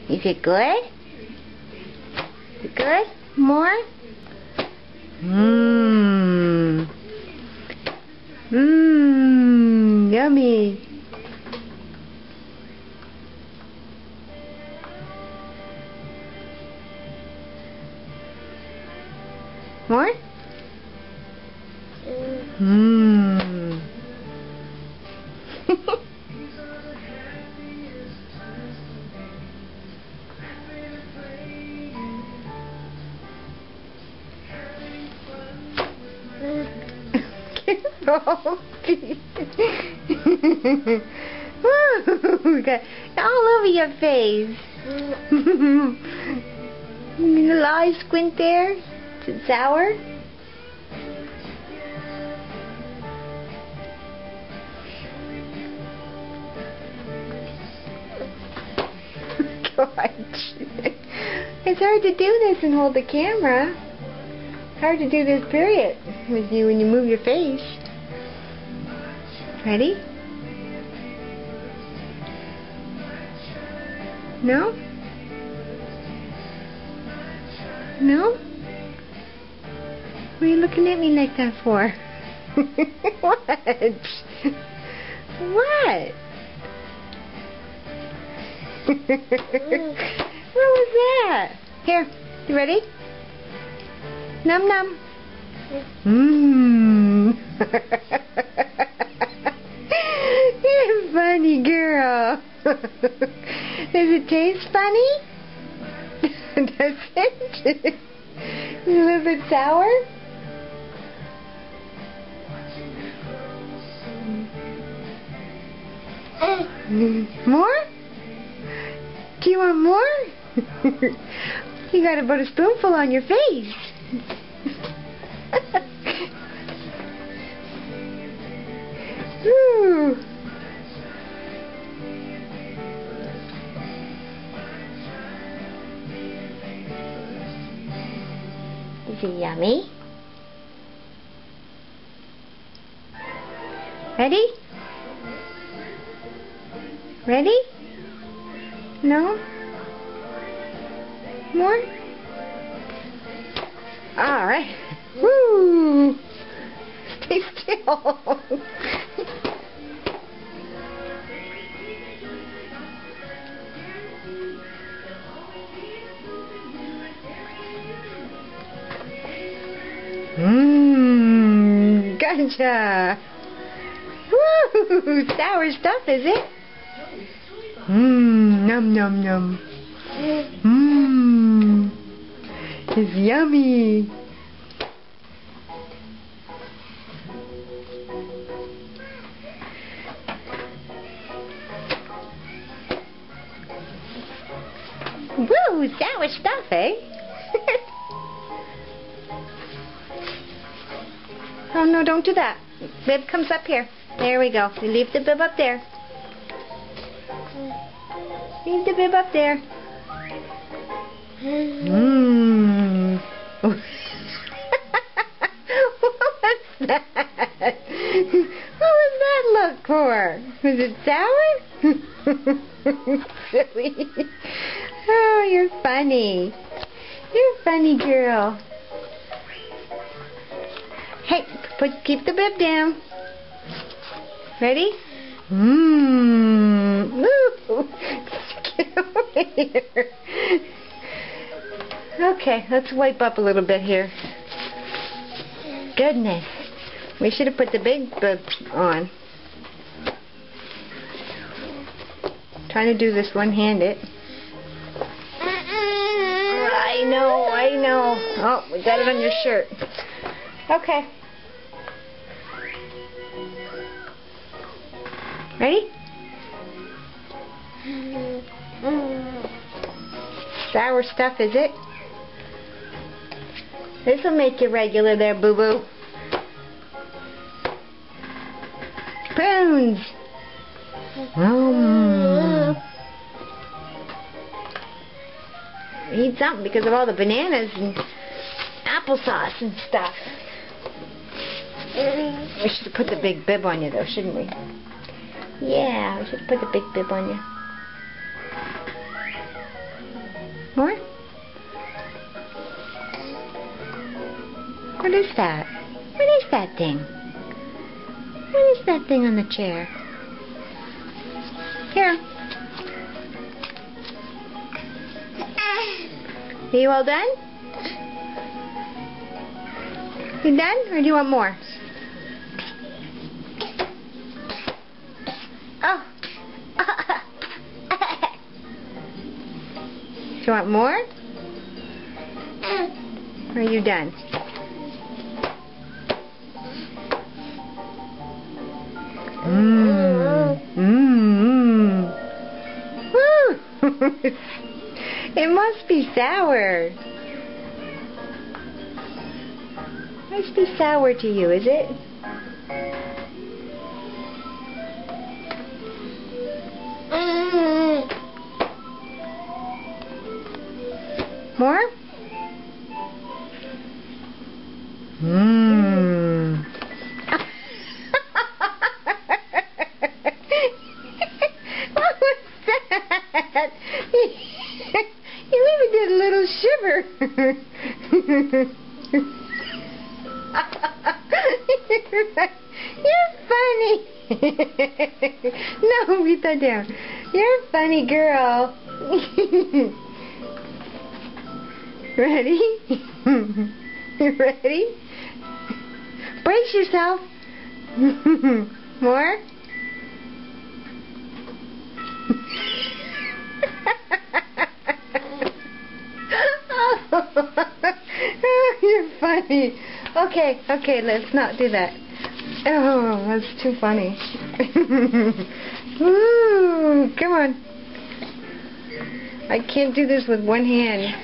Is it good? Is it good? More? Mmm. Mmm. Yummy. More? Mmm. Careful. Woo, got all over your face. Little eye squint there. Is it sour? Gosh. It's hard to do this and hold the camera. Hard to do this period with you when you move your face. Ready? No? No? What are you looking at me like that for? What? What? What was that? Here, you ready? Num num. Mmm. You're a funny girl. Does it taste funny? Does it? A little bit sour? More? Do you want more? You got about a spoonful on your face. Ooh. Is it yummy? Ready? Ready? No? More? Alright. Woo! Stay still. Mmm, gotcha. Woo! Sour stuff, is it? Mmm, num num num. Mmm, it's yummy. Woo, sour stuff, eh? Oh no, don't do that. Bib comes up here. There we go. You leave the bib up there. Leave the bib up there. Mmm. What was that? What was that look for? Was it sour? Silly. Oh, you're funny. You're a funny girl. Hey, keep the bib down. Ready? Mmm. Ooh. Get over here. Okay, let's wipe up a little bit here. Goodness. We should have put the big bib on. Trying to do this one-handed. I know. Oh, we got it on your shirt. Okay. Ready? Sour stuff, is it? This will make you regular there, boo-boo. Prunes. We need something because of all the bananas and applesauce and stuff. We should have put the big bib on you though, shouldn't we? Yeah, we should put the big bib on you. More? What is that? What is that thing? What is that thing on the chair? Here. Are you all done? You done? Or do you want more? Oh. Do you want more? Or are you done? Woo! It must be sour. Must be sour to you, is it? More? What was that? You even did a little shiver. You're funny. No, put that down. You're a funny girl. Ready? You ready? Brace yourself. More? Oh, you're funny. Okay, let's not do that. Oh, that's too funny. Ooh, come on. I can't do this with one hand.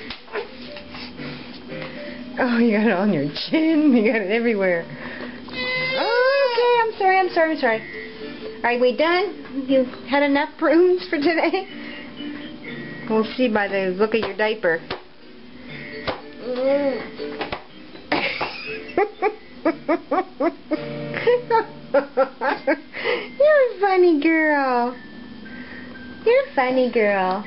Oh, you got it on your chin. You got it everywhere. Oh, okay, I'm sorry. Are we done? You had enough prunes for today? We'll see by the look of your diaper. You're a funny girl. You're a funny girl.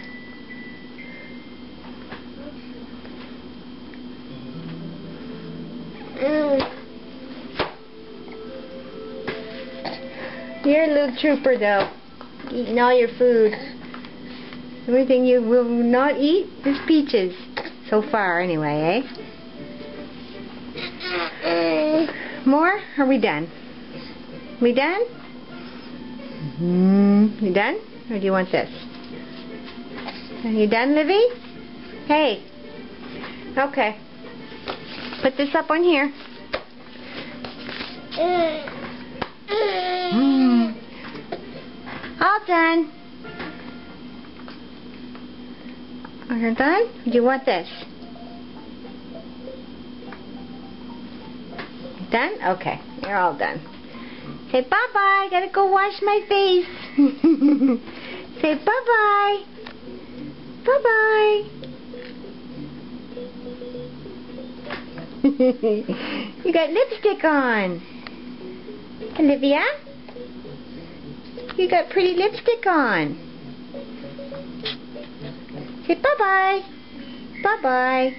You're a little trooper, though. Eating all your food. The only thing you will not eat is peaches. So far, anyway, eh? More? Are we done? We done? You done? Or do you want this? Are you done, Livy? Hey. Okay. Put this up on here. All done. You're done? Do you want this? Done? Okay. You're all done. Say bye-bye. Gotta go wash my face. Say bye-bye. Bye-bye. You got lipstick on. Olivia? You got pretty lipstick on. Say bye-bye. Bye-bye.